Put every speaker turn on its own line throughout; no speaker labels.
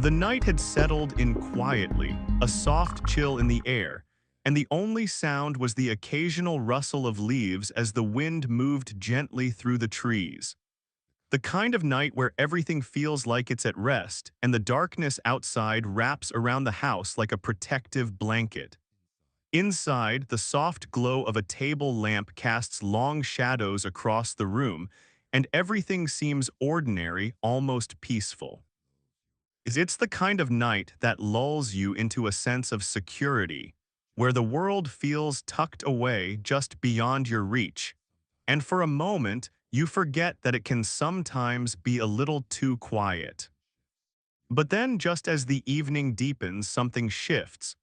The night had settled in quietly, a soft chill in the air, and the only sound was the occasional rustle of leaves as the wind moved gently through the trees. The kind of night where everything feels like it's at rest, and the darkness outside wraps around the house like a protective blanket. Inside, the soft glow of a table lamp casts long shadows across the room, and everything seems ordinary, almost peaceful. It's the kind of night that lulls you into a sense of security, where the world feels tucked away just beyond your reach, and for a moment, you forget that it can sometimes be a little too quiet. But then, just as the evening deepens, something shifts.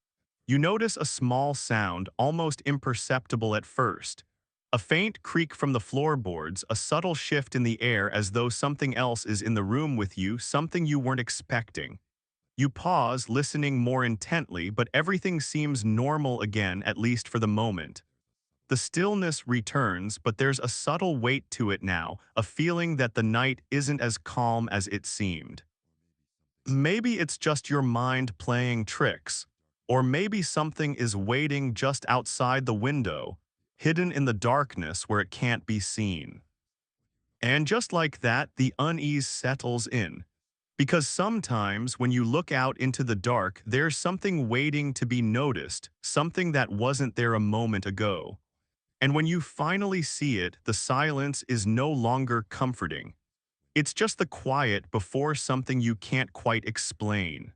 You notice a small sound, almost imperceptible at first. A faint creak from the floorboards, a subtle shift in the air as though something else is in the room with you, something you weren't expecting. You pause, listening more intently, but everything seems normal again, at least for the moment. The stillness returns, but there's a subtle weight to it now, a feeling that the night isn't as calm as it seemed. Maybe it's just your mind playing tricks, or maybe something is waiting just outside the window, hidden in the darkness where it can't be seen. And just like that, the unease settles in. Because sometimes when you look out into the dark, there's something waiting to be noticed, something that wasn't there a moment ago. And when you finally see it, the silence is no longer comforting. It's just the quiet before something you can't quite explain.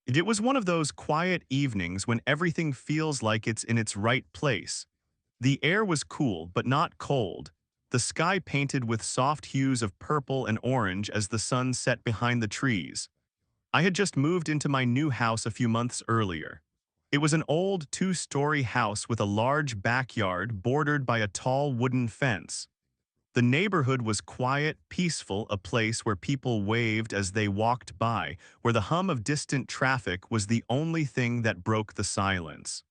It was one of those quiet evenings when everything feels like it's in its right place. The air was cool but not cold, the sky painted with soft hues of purple and orange as the sun set behind the trees. I had just moved into my new house a few months earlier. It was an old two-story house with a large backyard bordered by a tall wooden fence. The neighborhood was quiet, peaceful, a place where people waved as they walked by, where the hum of distant traffic was the only thing that broke the silence.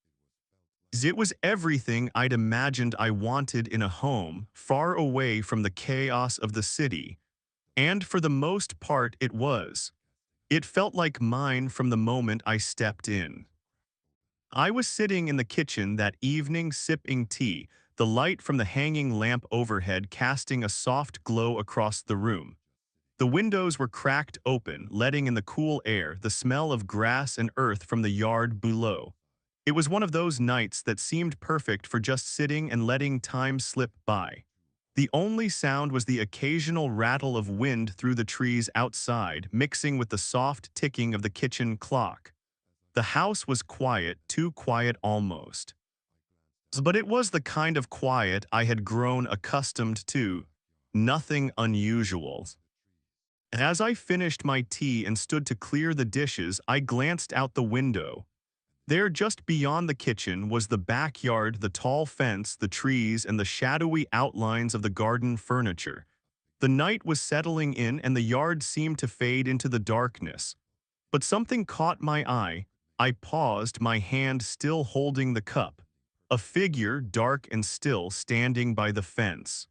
It was everything I'd imagined I wanted in a home, far away from the chaos of the city. And for the most part it was. It felt like mine from the moment I stepped in. I was sitting in the kitchen that evening sipping tea, the light from the hanging lamp overhead casting a soft glow across the room. The windows were cracked open, letting in the cool air, the smell of grass and earth from the yard below. It was one of those nights that seemed perfect for just sitting and letting time slip by. The only sound was the occasional rattle of wind through the trees outside, mixing with the soft ticking of the kitchen clock. The house was quiet, too quiet almost. But it was the kind of quiet I had grown accustomed to. Nothing unusual. As I finished my tea and stood to clear the dishes, I glanced out the window. There, just beyond the kitchen, was the backyard, the tall fence, the trees, and the shadowy outlines of the garden furniture. The night was settling in and the yard seemed to fade into the darkness. But something caught my eye. I paused, my hand still holding the cup. A figure, dark and still, standing by the fence.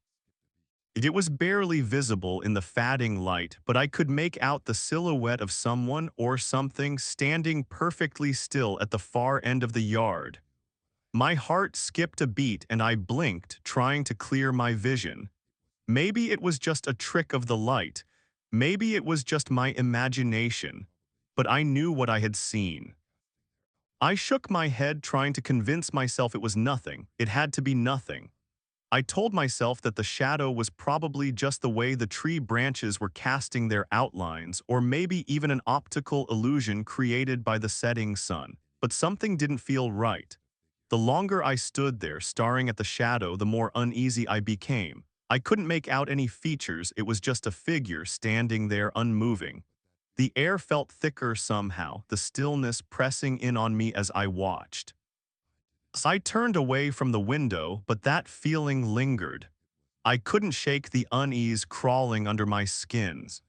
It was barely visible in the fading light, but I could make out the silhouette of someone or something standing perfectly still at the far end of the yard. My heart skipped a beat and I blinked, trying to clear my vision. Maybe it was just a trick of the light. Maybe it was just my imagination. But I knew what I had seen. I shook my head, trying to convince myself it was nothing. It had to be nothing. I told myself that the shadow was probably just the way the tree branches were casting their outlines, or maybe even an optical illusion created by the setting sun. But something didn't feel right. The longer I stood there, staring at the shadow, the more uneasy I became. I couldn't make out any features, it was just a figure standing there unmoving. The air felt thicker somehow, the stillness pressing in on me as I watched. I turned away from the window, but that feeling lingered. I couldn't shake the unease crawling under my skins.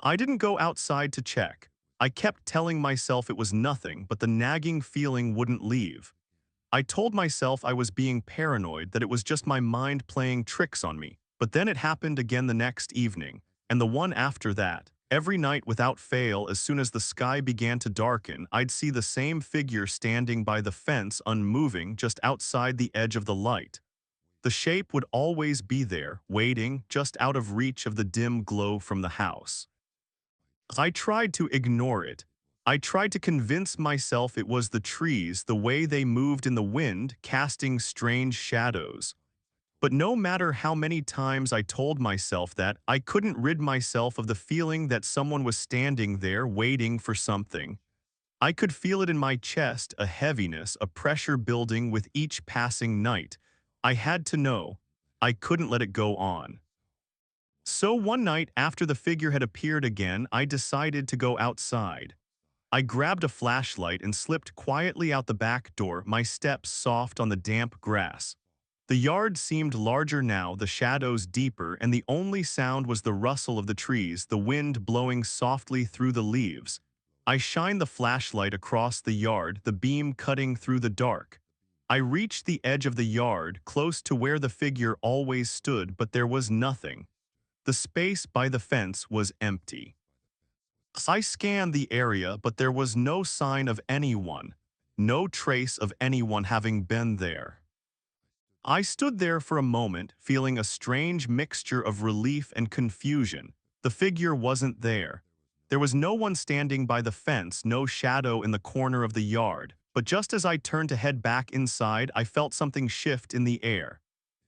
I didn't go outside to check. I kept telling myself it was nothing, but the nagging feeling wouldn't leave. I told myself I was being paranoid, that it was just my mind playing tricks on me. But then it happened again the next evening, and the one after that. Every night without fail, as soon as the sky began to darken, I'd see the same figure standing by the fence unmoving just outside the edge of the light. The shape would always be there, waiting, just out of reach of the dim glow from the house. I tried to ignore it. I tried to convince myself it was the trees, the way they moved in the wind, casting strange shadows. But no matter how many times I told myself that, I couldn't rid myself of the feeling that someone was standing there waiting for something. I could feel it in my chest, a heaviness, a pressure building with each passing night. I had to know. I couldn't let it go on. So one night, after the figure had appeared again, I decided to go outside. I grabbed a flashlight and slipped quietly out the back door, my steps soft on the damp grass. The yard seemed larger now, the shadows deeper, and the only sound was the rustle of the trees, the wind blowing softly through the leaves. I shined the flashlight across the yard, the beam cutting through the dark. I reached the edge of the yard, close to where the figure always stood, but there was nothing. The space by the fence was empty. I scanned the area, but there was no sign of anyone, no trace of anyone having been there. I stood there for a moment, feeling a strange mixture of relief and confusion. The figure wasn't there. There was no one standing by the fence, no shadow in the corner of the yard. But just as I turned to head back inside, I felt something shift in the air.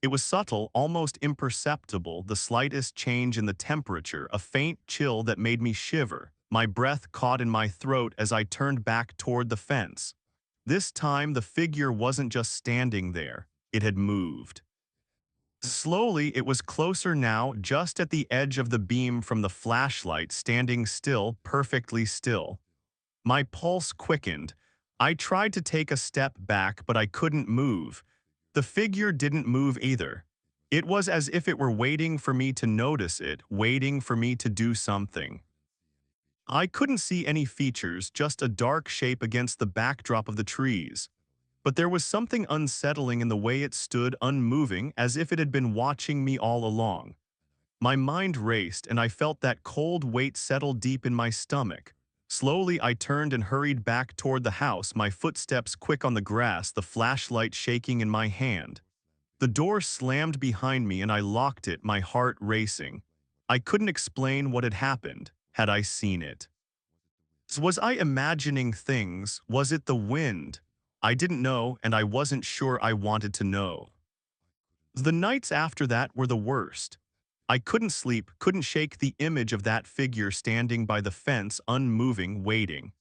It was subtle, almost imperceptible, the slightest change in the temperature, a faint chill that made me shiver. My breath caught in my throat as I turned back toward the fence. This time, the figure wasn't just standing there. It had moved. Slowly, it was closer now, just at the edge of the beam from the flashlight, standing still, perfectly still. My pulse quickened. I tried to take a step back, but I couldn't move. The figure didn't move either. It was as if it were waiting for me to notice it, waiting for me to do something. I couldn't see any features, just a dark shape against the backdrop of the trees. But there was something unsettling in the way it stood unmoving, as if it had been watching me all along. My mind raced, and I felt that cold weight settle deep in my stomach. Slowly, I turned and hurried back toward the house, my footsteps quick on the grass, the flashlight shaking in my hand. The door slammed behind me, and I locked it, my heart racing. I couldn't explain what had happened. Had I seen it? Was I imagining things? Was it the wind? I didn't know, and I wasn't sure I wanted to know. The nights after that were the worst. I couldn't sleep, couldn't shake the image of that figure standing by the fence, unmoving, waiting.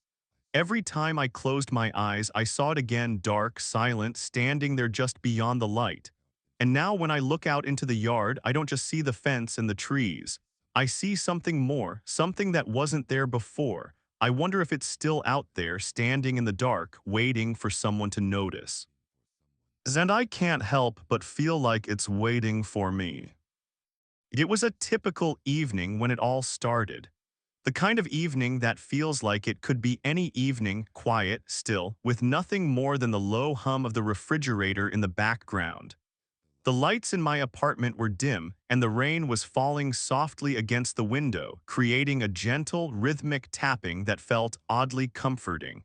Every time I closed my eyes, I saw it again, dark, silent, standing there just beyond the light. And now when I look out into the yard, I don't just see the fence and the trees. I see something more, something that wasn't there before. I wonder if it's still out there, standing in the dark, waiting for someone to notice. And I can't help but feel like it's waiting for me. It was a typical evening when it all started. The kind of evening that feels like it could be any evening, quiet, still, with nothing more than the low hum of the refrigerator in the background. The lights in my apartment were dim, and the rain was falling softly against the window, creating a gentle, rhythmic tapping that felt oddly comforting.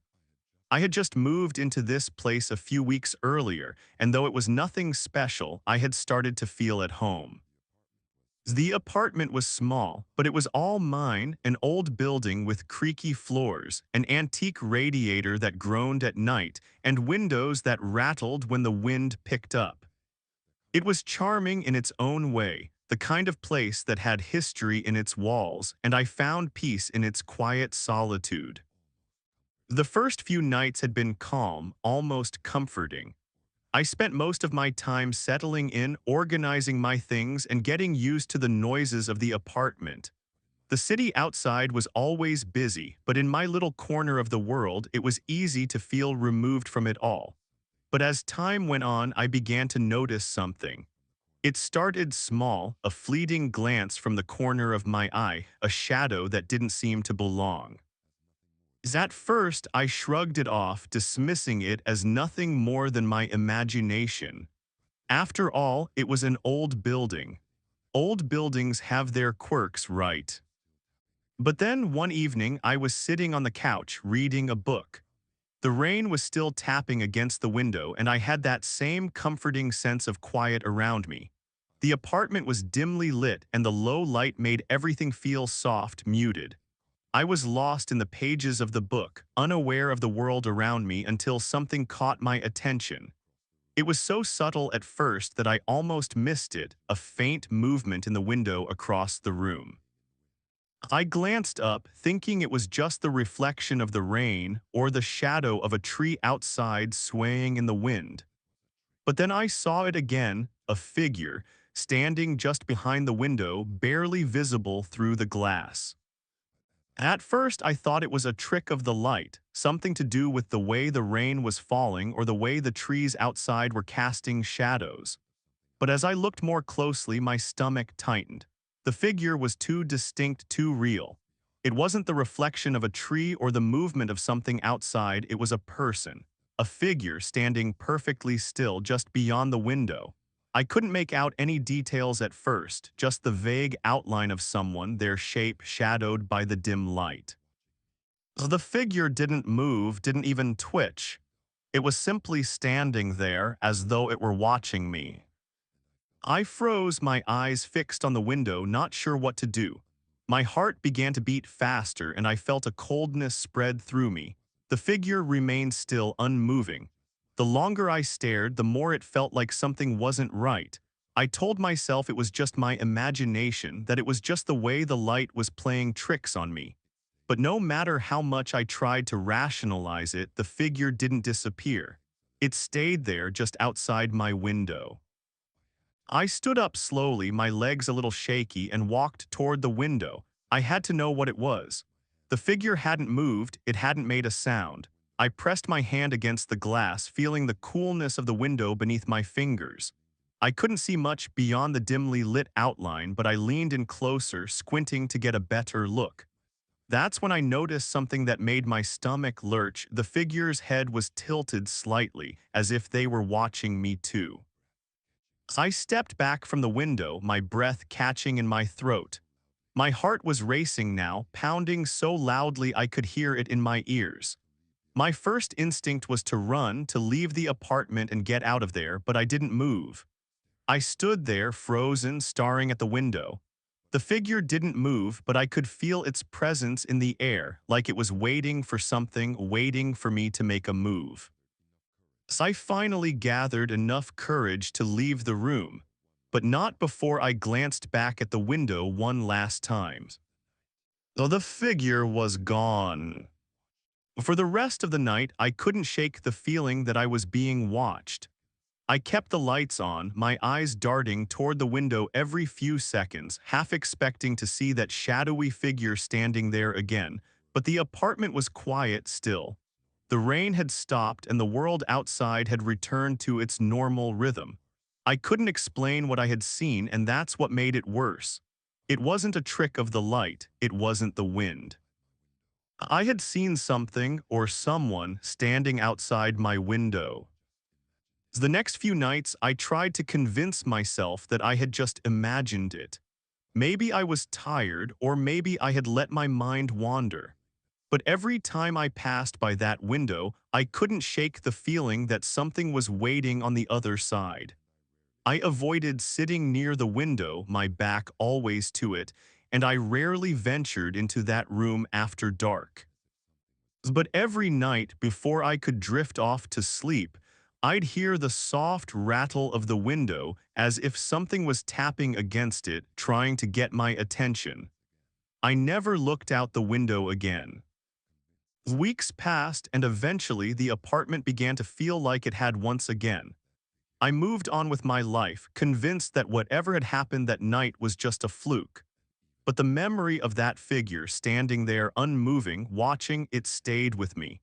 I had just moved into this place a few weeks earlier, and though it was nothing special, I had started to feel at home. The apartment was small, but it was all mine, an old building with creaky floors, an antique radiator that groaned at night, and windows that rattled when the wind picked up. It was charming in its own way, the kind of place that had history in its walls, and I found peace in its quiet solitude. The first few nights had been calm, almost comforting. I spent most of my time settling in, organizing my things, and getting used to the noises of the apartment. The city outside was always busy, but in my little corner of the world, it was easy to feel removed from it all. But as time went on, I began to notice something. It started small, a fleeting glance from the corner of my eye, a shadow that didn't seem to belong. At first, I shrugged it off, dismissing it as nothing more than my imagination. After all, it was an old building. Old buildings have their quirks, right? But then one evening, I was sitting on the couch reading a book. The rain was still tapping against the window, and I had that same comforting sense of quiet around me. The apartment was dimly lit, and the low light made everything feel soft, muted. I was lost in the pages of the book, unaware of the world around me until something caught my attention. It was so subtle at first that I almost missed it, a faint movement in the window across the room. I glanced up, thinking it was just the reflection of the rain or the shadow of a tree outside swaying in the wind. But then I saw it again, a figure, standing just behind the window, barely visible through the glass. At first, I thought it was a trick of the light, something to do with the way the rain was falling or the way the trees outside were casting shadows. But as I looked more closely, my stomach tightened. The figure was too distinct, too real. It wasn't the reflection of a tree or the movement of something outside, it was a person. A figure standing perfectly still just beyond the window. I couldn't make out any details at first, just the vague outline of someone, their shape shadowed by the dim light. The figure didn't move, didn't even twitch. It was simply standing there as though it were watching me. I froze, my eyes fixed on the window, not sure what to do. My heart began to beat faster and I felt a coldness spread through me. The figure remained still, unmoving. The longer I stared, the more it felt like something wasn't right. I told myself it was just my imagination, that it was just the way the light was playing tricks on me. But no matter how much I tried to rationalize it, the figure didn't disappear. It stayed there just outside my window. I stood up slowly, my legs a little shaky, and walked toward the window. I had to know what it was. The figure hadn't moved, it hadn't made a sound. I pressed my hand against the glass, feeling the coolness of the window beneath my fingers. I couldn't see much beyond the dimly lit outline, but I leaned in closer, squinting to get a better look. That's when I noticed something that made my stomach lurch. The figure's head was tilted slightly, as if they were watching me too. I stepped back from the window, my breath catching in my throat. My heart was racing now, pounding so loudly I could hear it in my ears. My first instinct was to run, to leave the apartment and get out of there, but I didn't move. I stood there, frozen, staring at the window. The figure didn't move, but I could feel its presence in the air, like it was waiting for something, waiting for me to make a move. I finally gathered enough courage to leave the room, but not before I glanced back at the window one last time. Though the figure was gone. For the rest of the night, I couldn't shake the feeling that I was being watched. I kept the lights on, my eyes darting toward the window every few seconds, half expecting to see that shadowy figure standing there again, but the apartment was quiet still. The rain had stopped and the world outside had returned to its normal rhythm. I couldn't explain what I had seen, and that's what made it worse. It wasn't a trick of the light, it wasn't the wind. I had seen something or someone standing outside my window. The next few nights, I tried to convince myself that I had just imagined it. Maybe I was tired, or maybe I had let my mind wander. But every time I passed by that window, I couldn't shake the feeling that something was waiting on the other side. I avoided sitting near the window, my back always to it, and I rarely ventured into that room after dark. But every night, before I could drift off to sleep, I'd hear the soft rattle of the window as if something was tapping against it, trying to get my attention. I never looked out the window again. Weeks passed, and eventually the apartment began to feel like it had once again. I moved on with my life, convinced that whatever had happened that night was just a fluke. But the memory of that figure standing there unmoving, watching, it stayed with me.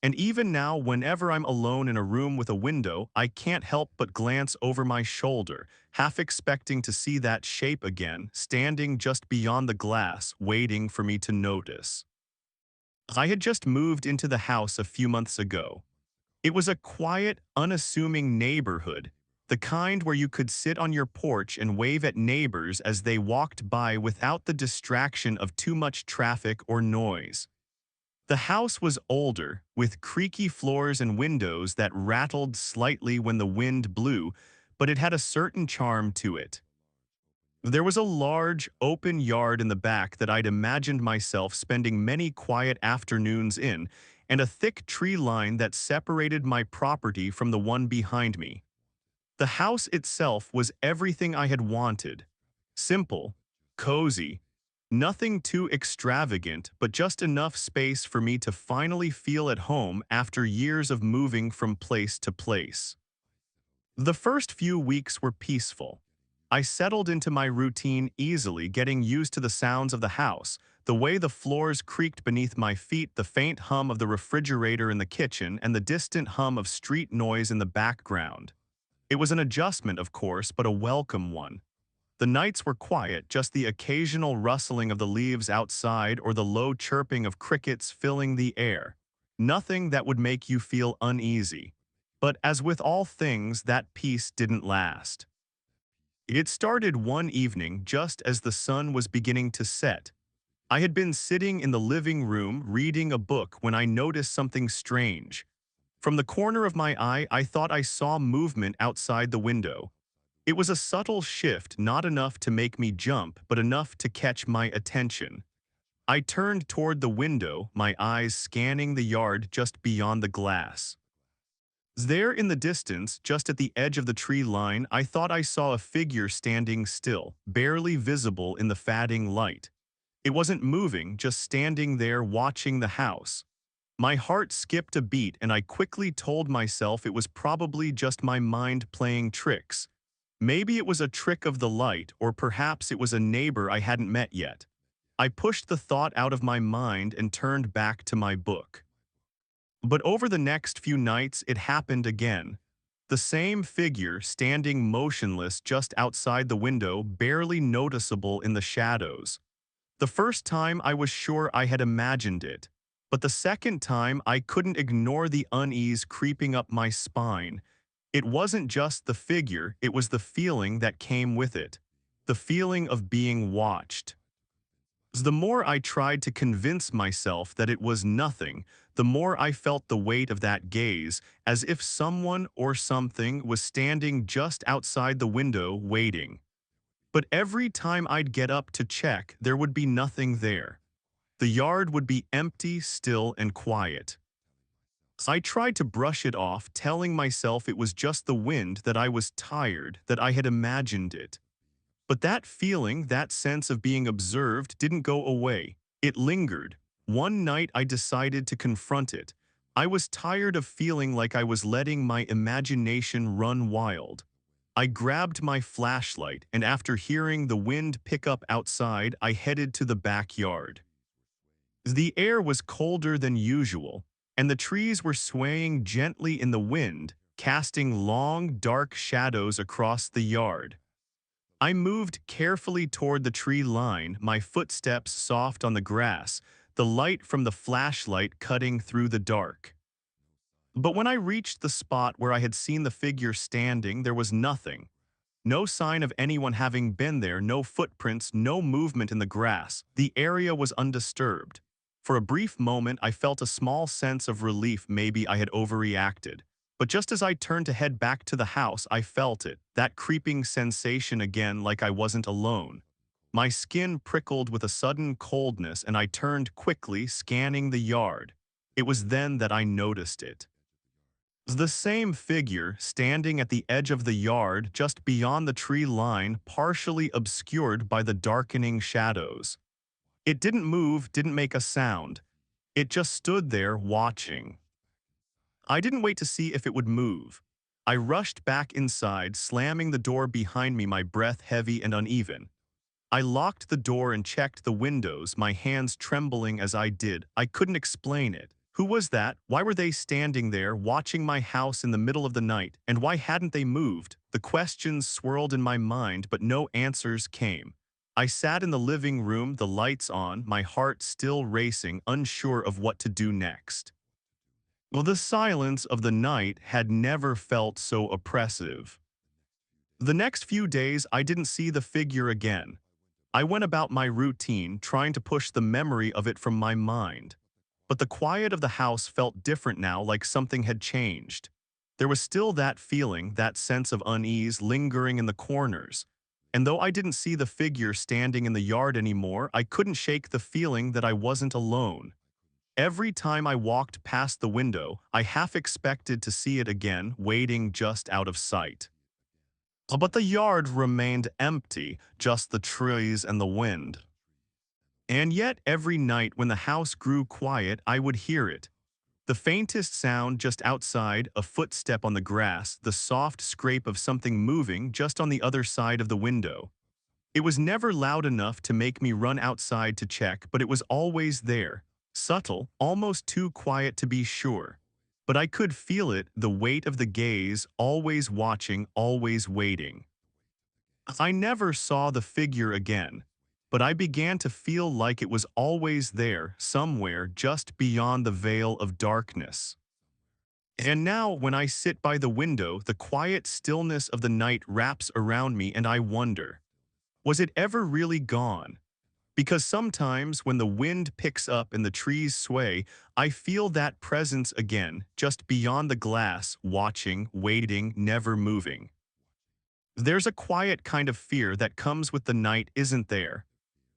And even now, whenever I'm alone in a room with a window, I can't help but glance over my shoulder, half expecting to see that shape again, standing just beyond the glass, waiting for me to notice. I had just moved into the house a few months ago. It was a quiet, unassuming neighborhood. the kind where you could sit on your porch and wave at neighbors as they walked by without the distraction of too much traffic or noise. The house was older, with creaky floors and windows that rattled slightly when the wind blew, but it had a certain charm to it. There was a large, open yard in the back that I'd imagined myself spending many quiet afternoons in, and a thick tree line that separated my property from the one behind me. The house itself was everything I had wanted. Simple, cozy, nothing too extravagant, but just enough space for me to finally feel at home after years of moving from place to place. The first few weeks were peaceful. I settled into my routine easily, getting used to the sounds of the house, the way the floors creaked beneath my feet, the faint hum of the refrigerator in the kitchen, and the distant hum of street noise in the background. It was an adjustment, of course, but a welcome one. The nights were quiet, just the occasional rustling of the leaves outside or the low chirping of crickets filling the air. Nothing that would make you feel uneasy. But as with all things, that peace didn't last. It started one evening just as the sun was beginning to set. I had been sitting in the living room reading a book when I noticed something strange. From the corner of my eye, I thought I saw movement outside the window. It was a subtle shift, not enough to make me jump, but enough to catch my attention. I turned toward the window, my eyes scanning the yard just beyond the glass. There in the distance, just at the edge of the tree line, I thought I saw a figure standing still, barely visible in the fading light. It wasn't moving, just standing there watching the house. My heart skipped a beat and I quickly told myself it was probably just my mind playing tricks. Maybe it was a trick of the light, or perhaps it was a neighbor I hadn't met yet. I pushed the thought out of my mind and turned back to my book. But over the next few nights, it happened again. The same figure standing motionless just outside the window, barely noticeable in the shadows. The first time I was sure I had imagined it, but the second time I couldn't ignore the unease creeping up my spine. It wasn't just the figure, it was the feeling that came with it. The feeling of being watched. The more I tried to convince myself that it was nothing, the more I felt the weight of that gaze, as if someone or something was standing just outside the window waiting. But every time I'd get up to check, there would be nothing there. The yard would be empty, still, and quiet. I tried to brush it off, telling myself it was just the wind, that I was tired, that I had imagined it. But that feeling, that sense of being observed, didn't go away. It lingered. One night I decided to confront it. I was tired of feeling like I was letting my imagination run wild. I grabbed my flashlight, and after hearing the wind pick up outside, I headed to the backyard. The air was colder than usual, and the trees were swaying gently in the wind, casting long, dark shadows across the yard. I moved carefully toward the tree line, my footsteps soft on the grass, the light from the flashlight cutting through the dark. But when I reached the spot where I had seen the figure standing, there was nothing. No sign of anyone having been there, no footprints, no movement in the grass. The area was undisturbed. For a brief moment, I felt a small sense of relief. Maybe I had overreacted. But just as I turned to head back to the house, I felt it, that creeping sensation again, like I wasn't alone. My skin prickled with a sudden coldness and I turned quickly, scanning the yard. It was then that I noticed it. The same figure, standing at the edge of the yard just beyond the tree line, partially obscured by the darkening shadows. It didn't move, didn't make a sound. It just stood there watching. I didn't wait to see if it would move. I rushed back inside, slamming the door behind me, my breath heavy and uneven. I locked the door and checked the windows, my hands trembling as I did. I couldn't explain it. Who was that? Why were they standing there, watching my house in the middle of the night? And why hadn't they moved? The questions swirled in my mind, but no answers came. I sat in the living room, the lights on, my heart still racing, unsure of what to do next. Well, the silence of the night had never felt so oppressive. The next few days, I didn't see the figure again. I went about my routine, trying to push the memory of it from my mind. But the quiet of the house felt different now, like something had changed. There was still that feeling, that sense of unease lingering in the corners. And though I didn't see the figure standing in the yard anymore, I couldn't shake the feeling that I wasn't alone. Every time I walked past the window, I half expected to see it again, waiting just out of sight. But the yard remained empty, just the trees and the wind. And yet every night when the house grew quiet, I would hear it. The faintest sound just outside, a footstep on the grass, the soft scrape of something moving just on the other side of the window. It was never loud enough to make me run outside to check, but it was always there. Subtle, almost too quiet to be sure. But I could feel it, the weight of the gaze, always watching, always waiting. I never saw the figure again, but I began to feel like it was always there, somewhere just beyond the veil of darkness. And now, when I sit by the window, the quiet stillness of the night wraps around me and I wonder, was it ever really gone? Because sometimes when the wind picks up and the trees sway, I feel that presence again, just beyond the glass, watching, waiting, never moving. There's a quiet kind of fear that comes with the night, isn't there?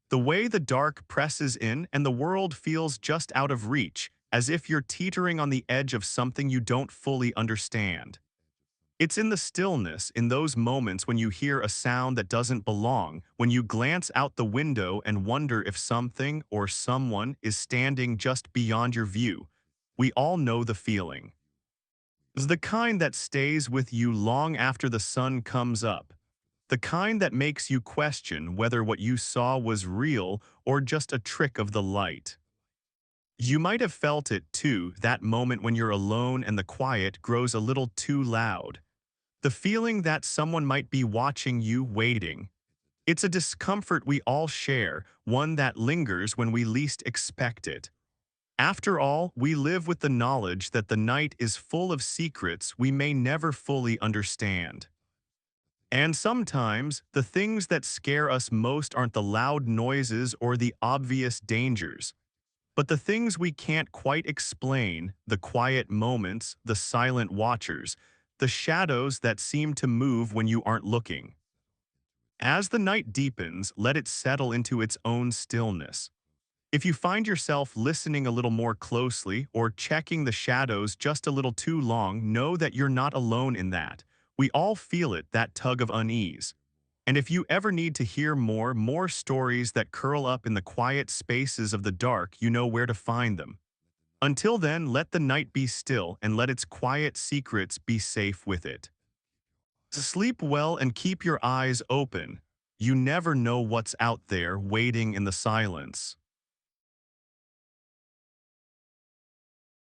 The way the dark presses in and the world feels just out of reach, as if you're teetering on the edge of something you don't fully understand. It's in the stillness, in those moments when you hear a sound that doesn't belong, when you glance out the window and wonder if something or someone is standing just beyond your view. We all know the feeling. The kind that stays with you long after the sun comes up. The kind that makes you question whether what you saw was real or just a trick of the light. You might have felt it too, that moment when you're alone and the quiet grows a little too loud. The feeling that someone might be watching you, waiting. It's a discomfort we all share, one that lingers when we least expect it. After all, we live with the knowledge that the night is full of secrets we may never fully understand. And sometimes, the things that scare us most aren't the loud noises or the obvious dangers, but the things we can't quite explain, the quiet moments, the silent watchers, the shadows that seem to move when you aren't looking. As the night deepens, let it settle into its own stillness. If you find yourself listening a little more closely or checking the shadows just a little too long, know that you're not alone in that. We all feel it, that tug of unease. And if you ever need to hear more stories that curl up in the quiet spaces of the dark, you know where to find them. Until then, let the night be still and let its quiet secrets be safe with it. Sleep well and keep your eyes open. You never know what's out there waiting in the silence.